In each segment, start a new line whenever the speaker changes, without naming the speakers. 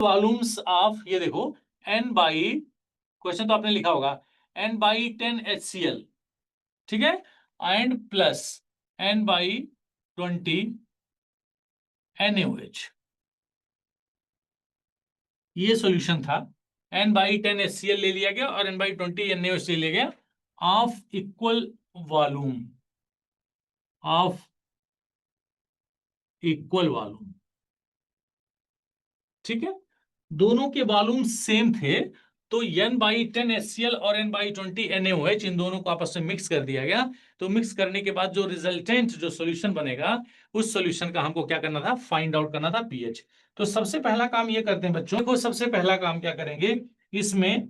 Volumes of, ये देखो, n by, question तो आपने लिखा होगा, n/10 HCl, ठीक है, एंड प्लस n/20 NaOH। ये सॉल्यूशन था। n/10 HCl ले लिया गया और n/20 NaOH ले लिया गया of equal volume, of equal volume, ठीक है। दोनों के वॉल्यूम सेम थे, तो n/10 HCl और n/20 NaOH, इन दोनों को आपस में मिक्स कर दिया गया। तो मिक्स करने के बाद जो रिजल्टेंट जो सॉल्यूशन बनेगा, उस सॉल्यूशन का हमको क्या करना था, फाइंड आउट करना था पीएच। तो सबसे पहला काम ये करते हैं बच्चों, देखो सबसे पहला काम क्या करेंगे, इसमें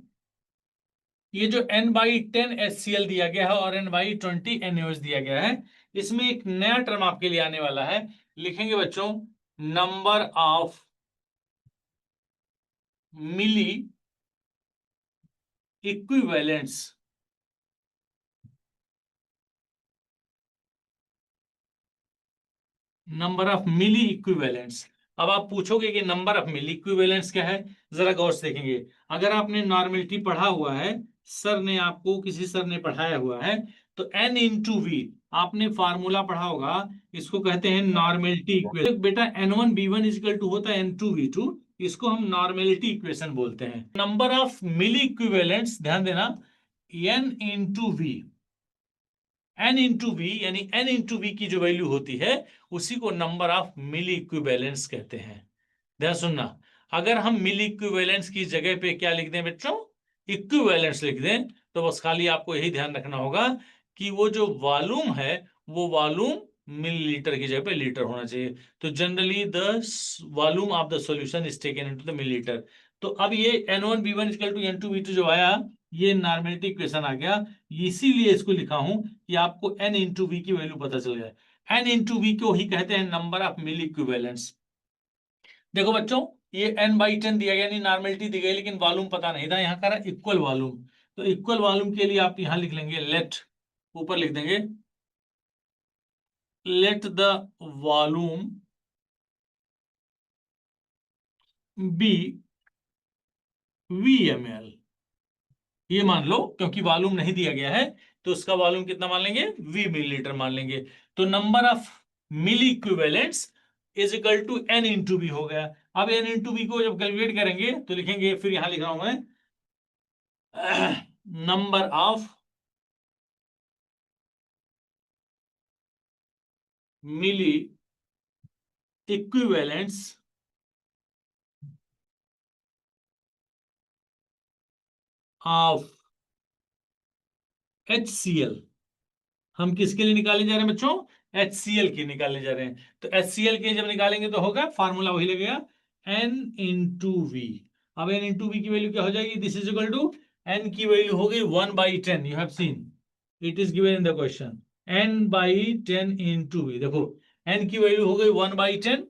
ये जो n/10 HCl दिया गया है और n/20 NaOH दिया गया है, इसमें एक नया टर्म आपके लिए आने वाला है। लिखेंगे बच्चों, number of milli equivalents, number of milli equivalents. अब आप पूछोगे कि नंबर ऑफ मिली इक्विवेलेंट्स क्या है, जरा गौर से देखेंगे। अगर आपने नॉर्मेलिटी पढ़ा हुआ है, सर ने आपको, किसी सर ने पढ़ाया हुआ है, तो n इंटू वी आपने फार्मूला पढ़ा होगा, इसको कहते हैं नॉर्मेलिटी इक्वेशन। बेटा n1 v1 इक्वल टू होता है n2 v2, इसको हम नॉर्मेलिटी इक्वेशन बोलते हैं। नंबर ऑफ मिली इक्विवेलेंट्स, ध्यान देना, n into V, n into V यानी n इंटू वी की जो वैल्यू होती है, उसी को नंबर ऑफ मिली इक्विवेलेंट्स कहते हैं। ध्यान सुनना, अगर हम मिली इक्विवेलेंट्स की जगह पे क्या लिख दें बच्चों, इक्विवेलेंट्स लिख दें, तो बस खाली आपको यही ध्यान रखना होगा कि वो जो वॉल्यूम है, वो वॉल्यूम मिलीलीटर की जगह पे लीटर होना चाहिए। तो generally the volume of the solution is taken into the millilitre. तो अब ये n1 v1 equal to n2 v2 जो आया, ये नॉर्मेलिटी इक्वेशन आ गया। इसीलिए इसको लिखा हूं कि आपको n इंटू वी की वैल्यू पता चल जाए। n इंटू वी को ही कहते हैं नंबर ऑफ मिली इक्विवेलेंट्स। देखो बच्चों, ये n/10 दिया गया, नहीं नॉर्मेलिटी दी गई, लेकिन वॉल्यूम पता नहीं था, यहाँ का इक्वल वॉल्यूम। तो इक्वल वॉल्यूम के लिए आप यहाँ लिख लेंगे लेट, ऊपर लिख देंगे let the volume be VmL। ये मान लो, क्योंकि वॉल्यूम नहीं दिया गया है, तो उसका वॉल्यूम कितना मान लेंगे, V मिलीलीटर मान लेंगे। तो number of milli equivalents is equal to n into V हो गया। अब n इंटू वी को जब कैलकुलेट करेंगे तो लिखेंगे, फिर यहां लिख रहा हूं मैं, number of milli equivalents of HCl। हम किसके लिए निकाले जा रहे हैं बच्चों, HCl की निकालने जा रहे हैं। तो HCl के जब निकालेंगे तो होगा, फार्मूला वही लगेगा, n इंटू वी। अब n इंटू वी की वैल्यू क्या हो जाएगी, this is equal to, n की वैल्यू हो गई 1/10, you have seen, it is given in the question, n/10 into V. देखो n की वैल्यू हो गई 1/10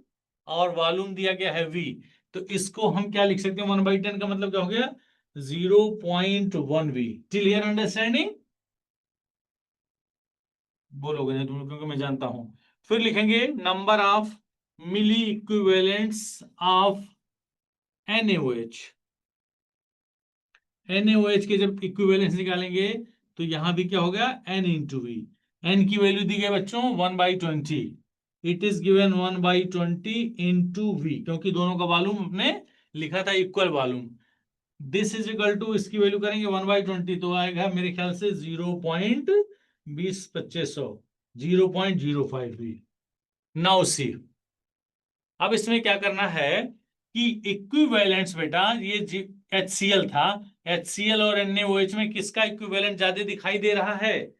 और वॉल्यूम दिया गया है v। तो इसको हम क्या लिख सकते हैं, 1/10 का मतलब क्या हो गया, 0.1 v। क्लियर अंडरस्टैंडिंग, बोलोगे नहीं तुम, क्योंकि मैं जानता हूं। फिर लिखेंगे number of milli equivalents of NaOH। NaOH के जब इक्विवेलेंस निकालेंगे, तो यहां भी क्या हो गया, n इंटू वी। n की वैल्यू दी गई बच्चों 1/20, it is given 1/20 into V, क्योंकि दोनों का वॉल्यूम अपने लिखा था equal volume. This is equal to, इसकी वैल्यू करेंगे 1/20, तो आएगा मेरे ख्याल से 0.202500, 0.05 भी। नाउ सी, अब इसमें क्या करना है कि इक्विवेलेंट्स, बेटा ये HCl था, HCl और NaOH में किसका इक्विवेलेंट ज्यादा दिखाई दे रहा है,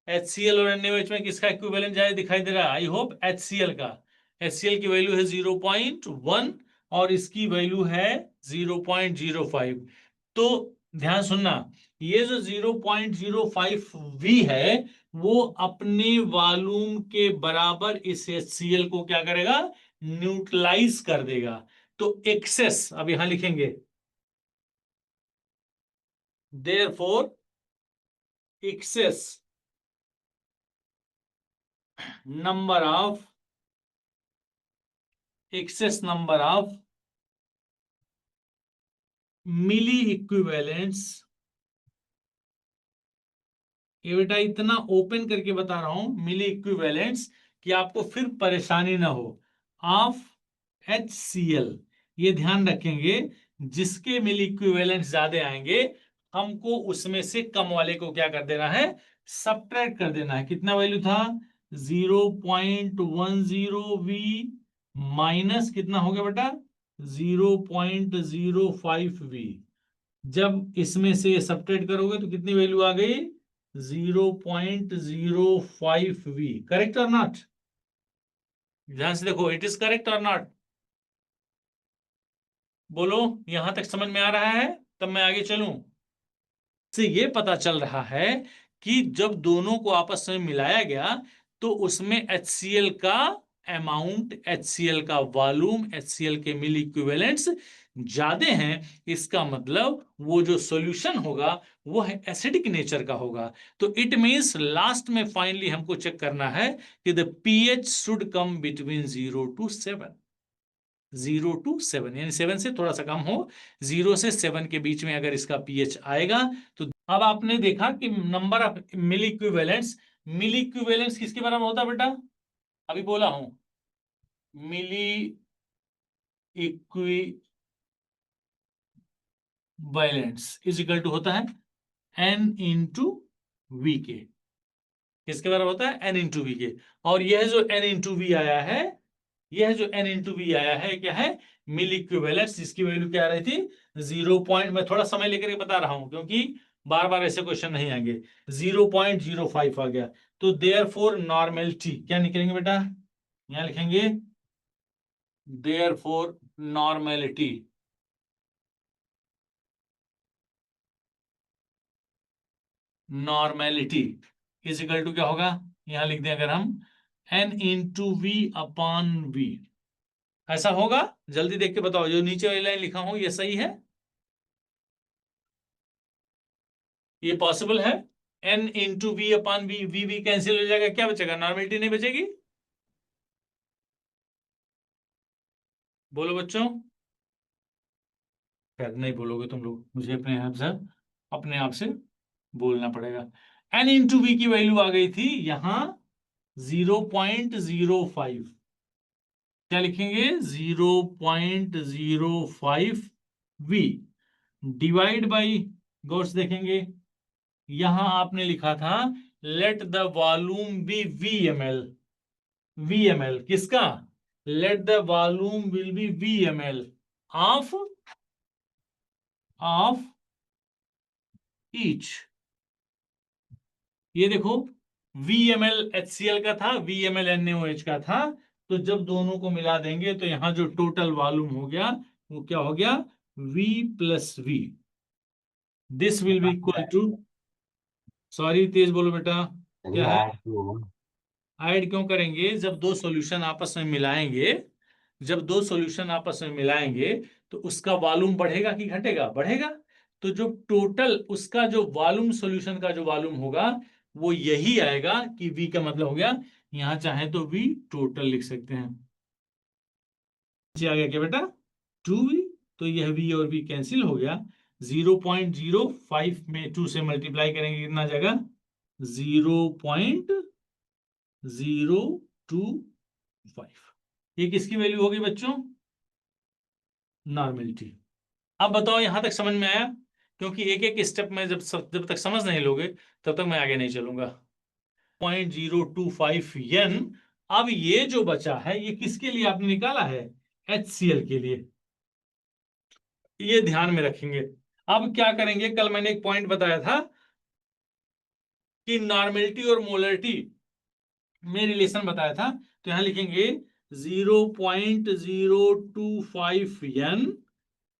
HCl और NaOH में किसका इक्विवेलेंट ज्यादा दिखाई दे रहा है, आई होप HCl का। HCl की वैल्यू है 0.1 और इसकी वैल्यू है 0.05। तो ध्यान सुनना, ये जो 0.05 V है, वो अपने वॉल्यूम के बराबर इस HCl को क्या करेगा, न्यूट्रलाइज कर देगा। तो एक्सेस, अब यहां लिखेंगे, therefore excess number of, excess number of milli equivalents, ये बेटा इतना ओपन करके बता रहा हूं, मिली इक्विवेलेंट्स कि आपको फिर परेशानी ना हो, ऑफ HCl। ये ध्यान रखेंगे, जिसके मिली इक्विवेलेंट्स ज्यादा आएंगे हमको उसमें से कम वाले को क्या कर देना है, सब्ट्रैक्ट कर देना है। कितना वैल्यू था, 0.10V माइनस कितना हो गया बेटा, 0.05V। जब इसमें से सब्ट्रैक्ट करोगे तो कितनी वैल्यू आ गई, 0.05V। करेक्ट और नॉट, ध्यान से देखो, इट इज करेक्ट और नॉट, बोलो यहां तक समझ में आ रहा है, तब मैं आगे चलूं। से ये पता चल रहा है कि जब दोनों को आपस में मिलाया गया तो उसमें HCl का अमाउंट, HCl का वॉल्यूम, HCl के मिल इक्विवेलेंट्स ज्यादा हैं। इसका मतलब वो जो सॉल्यूशन होगा वो है एसिडिक नेचर का होगा। तो इट मींस लास्ट में फाइनली हमको चेक करना है कि the pH should come between 0 to 7, 0 to 7, यानी 7 से थोड़ा सा कम हो, 0 से 7 के बीच में अगर इसका pH आएगा तो अब आपने देखा कि number of mill equivalents, mill equivalents किसके बराबर होता है बेटा, अभी बोला हूं, मिली इक्विवेलेंट्स इज इक्वल टू होता है N इंटू वी के। किसके बराबर होता है, N इंटू वी के। और यह जो N इंटू वी आया है, यह जो N इंटू वी आया है क्या है, मिल इक्विवेलेंट्स, जिसकी वैल्यू क्या आ रही थी, 0 पॉइंट, मैं थोड़ा समय लेकर के बता रहा हूं क्योंकि बार बार ऐसे क्वेश्चन नहीं आएंगे, 0.05 आ गया। तो देयर फोर नॉर्मेलिटी क्या निकलेंगे बेटा, यहां लिखेंगे therefore normality, normality is equal to क्या होगा, यहां लिख दें अगर हम, N into V upon V. ऐसा होगा, जल्दी देख के बताओ, जो नीचे वाली लाइन लिखा हूं ये सही है, ये पॉसिबल है। N into V upon V, V V cancel हो जाएगा, क्या बचेगा, नॉर्मेलिटी नहीं बचेगी, बोलो बच्चों। खैर नहीं बोलोगे तुम लोग, मुझे अपने आप से बोलना पड़ेगा। N इंटू वी की वैल्यू आ गई थी यहां 0.05, क्या लिखेंगे, 0.05V डिवाइड बाई, गौर से देखेंगे, यहां आपने लिखा था let the volume be VmL, VmL किसका, let the volume will be VmL of each. ये देखो, VmL HCl का था, VmL NaOH का था, तो जब दोनों को मिला देंगे तो यहां जो टोटल वॉल्यूम हो गया वो क्या हो गया, V plus V। This will be equal to, sorry तेज बोलो बेटा, क्या है, ऐड क्यों करेंगे, जब दो सॉल्यूशन आपस में मिलाएंगे, जब दो सॉल्यूशन आपस में मिलाएंगे तो उसका वॉल्यूम बढ़ेगा कि घटेगा, बढ़ेगा। तो जो टोटल उसका जो वॉल्यूम, सॉल्यूशन का जो वॉल्यूम होगा वो यही आएगा कि V का मतलब हो गया, यहां चाहे तो V टोटल लिख सकते हैं, नीचे आ गया क्या बेटा, 2V। तो यह V और V कैंसिल हो गया, 0.05 में 2 से मल्टीप्लाई करेंगे कितना आ जाएगा, 0.025। ये किसकी वैल्यू होगी बच्चों, नॉर्मेलिटी। अब बताओ यहां तक समझ में आया, क्योंकि एक एक स्टेप में जब तक समझ नहीं लोगे तब तक मैं आगे नहीं चलूंगा। 0.025 N। अब ये जो बचा है ये किसके लिए आपने निकाला है, HCl के लिए, ये ध्यान में रखेंगे। अब क्या करेंगे, कल मैंने एक पॉइंट बताया था कि नॉर्मेलिटी और मोलरिटी में रिलेशन बताया था, तो यहां लिखेंगे 0.025 N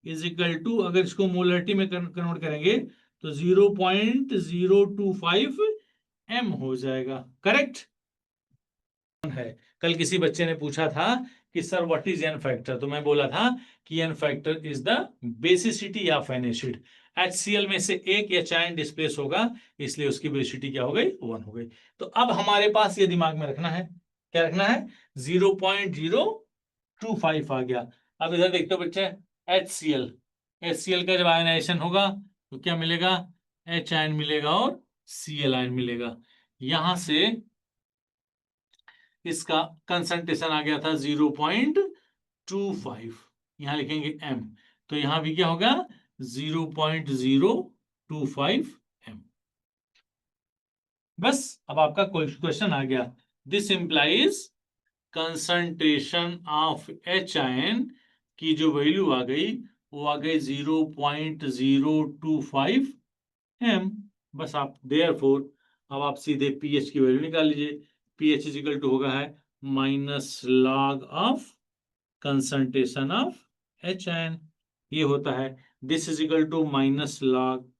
इज इक्वल टू, अगर इसको मोलरिटी में कन्वर्ट करेंगे तो 0.025 M हो जाएगा, करेक्ट है। कल किसी बच्चे ने पूछा था कि sir what is N factor, तो मैं बोला था कि N factor is the basicity of an acid. HCl में से एक या चाइन डिस्प्लेस होगा, इसलिए उसकी बेसिसिटी क्या हो गई, 1 हो गई। तो अब हमारे पास ये दिमाग में रखना है, क्या रखना है, 0.025 आ गया। अब इधर देखते हो बच्चे, HCl HCl का जब आयनाइजेशन होगा तो क्या मिलेगा, H आयन मिलेगा और Cl आयन मिलेगा। यहां से इसका कंसंट्रेशन आ गया था 0.25, यहां लिखेंगे m, तो यहां भी क्या होगा 0.025 m। बस अब आपका क्वेश्चन आ गया। This implies concentration of H ion की जो वैल्यू आ गई वो आ गई 0.025 m। बस आप देयरफॉर अब आप सीधे pH की वैल्यू निकाल लीजिए। pH इज इक्वल टू होगा है minus log of concentration of H ion, ये होता है। This is equal to minus log,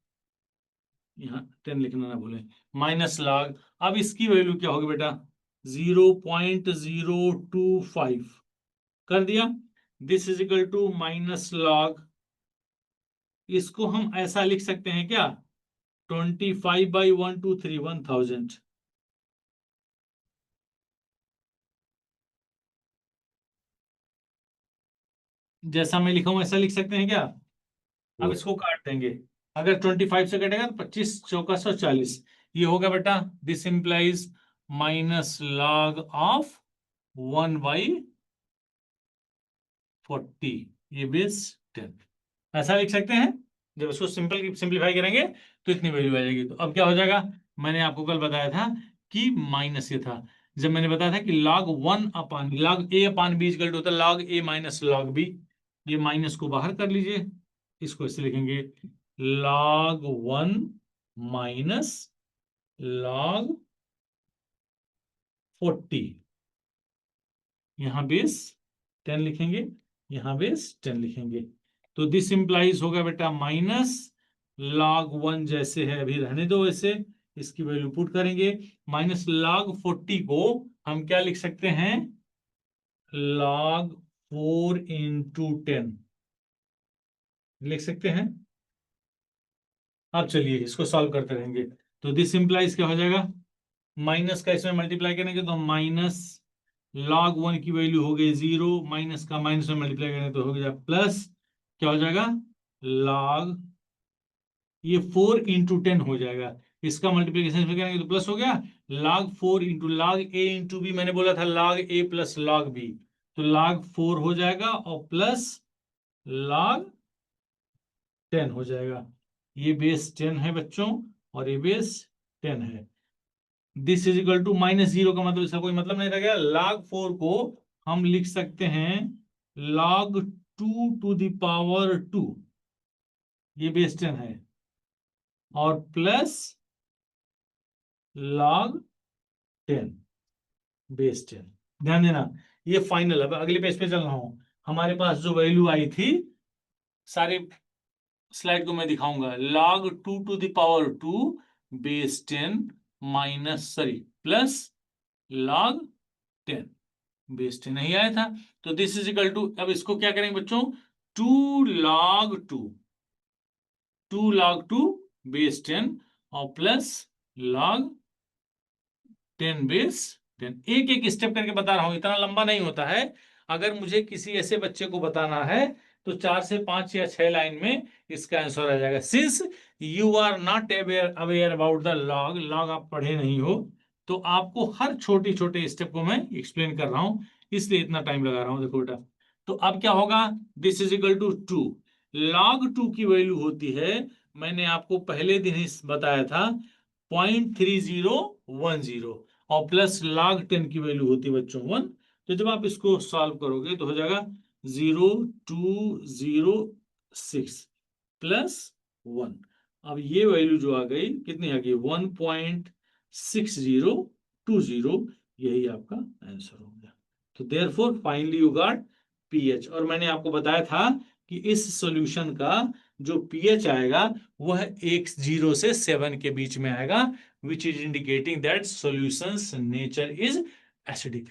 यहाँ 10 लिखना ना भूलें, माइनस लॉग। अब इसकी वैल्यू क्या होगी बेटा 0.025 कर दिया। This is equal to minus log, इसको हम ऐसा लिख सकते हैं क्या 25/123 1000। जैसा मैं लिखा हूं ऐसा लिख सकते हैं क्या। अब इसको काट देंगे, अगर 25 से कटेगा तो 25 चौका 140, ये होगा बेटा this implies minus log of 1/40, ये बेस 10, ऐसा लिख सकते हैं। जब इसको सिंप्लीफाई करेंगे तो इतनी वैल्यू आ जाएगी। तो अब क्या हो जाएगा, मैंने आपको कल बताया था कि माइनस ये था, जब मैंने बताया था कि log 1 upon log a upon b equal to होता है log a minus log b। ये माइनस को बाहर कर लीजिए, इसको ऐसे लिखेंगे log 1 माइनस log 40, यहाँ बेस 10 लिखेंगे, यहाँ बेस 10 लिखेंगे। तो दिस इंप्लाइज होगा बेटा माइनस log 1 जैसे है अभी रहने दो वैसे, इसकी वैल्यू पुट करेंगे, माइनस log 40 को हम क्या लिख सकते हैं log 4 इंटू 10 लिख सकते हैं। अब चलिए इसको सॉल्व करते रहेंगे। तो दिस इंप्लाइज क्या हो जाएगा, माइनस का इसमें मल्टीप्लाई करेंगे तो माइनस log 1 की वैल्यू हो गई 0, माइनस का माइनस में मल्टीप्लाई करेंगे तो हो गया प्लस, क्या हो जाएगा log, ये 4 इंटू 10 हो जाएगा, इसका मल्टीप्लीकेशन करेंगे तो प्लस हो गया log 4 into log a into b, मैंने बोला था log a plus log b, तो log 4 हो जाएगा और प्लस log 10 हो जाएगा। ये बेस 10 है बच्चों और ये बेस 10 है। This is equal to minus 0 का मतलब इसका कोई मतलब नहीं रह गया। log 4 को हम लिख सकते हैं log 2 टू द पावर 2, ये बेस 10 है, और प्लस log 10 बेस 10। ध्यान देना ये फाइनल। अब अगले पेज पे चल रहा हूं, हमारे पास जो वैल्यू आई थी सारे स्लाइड को मैं दिखाऊंगा, log 2 to the power 2 base 10 minus sorry plus log 10 base 10 नहीं आया था। तो दिस इज इक्वल टू, अब इसको क्या करेंगे बच्चों 2 log 2 बेस 10 और प्लस log 10 बेस 10। एक एक स्टेप करके बता रहा हूं, इतना लंबा नहीं होता है। अगर मुझे किसी ऐसे बच्चे को बताना है तो 4 से 5 या 6 लाइन में इसका आंसर आ जाएगा। Since you are not aware about the log आप पढ़े नहीं हो, तो आपको हर छोटे छोटे स्टेप को मैं एक्सप्लेन कर रहा हूं, इसलिए इतना टाइम लगा रहा हूं। देखो बेटा, तो अब क्या होगा, this is equal to 2, log 2 की वैल्यू होती है, मैंने आपको पहले दिन ही बताया था 0.3010, और प्लस log 10 की वैल्यू होती है बच्चों 1। तो जब आप इसको सॉल्व करोगे तो हो जाएगा 0206 प्लस 1। अब ये वैल्यू जो आ गई कितनी आ गई 1.6020, यही आपका आंसर हो गया। तो therefore finally you got pH. और मैंने आपको बताया था कि इस सॉल्यूशन का जो पीएच आएगा वह 0 से 7 के बीच में आएगा, which is indicating that solution's nature is acidic।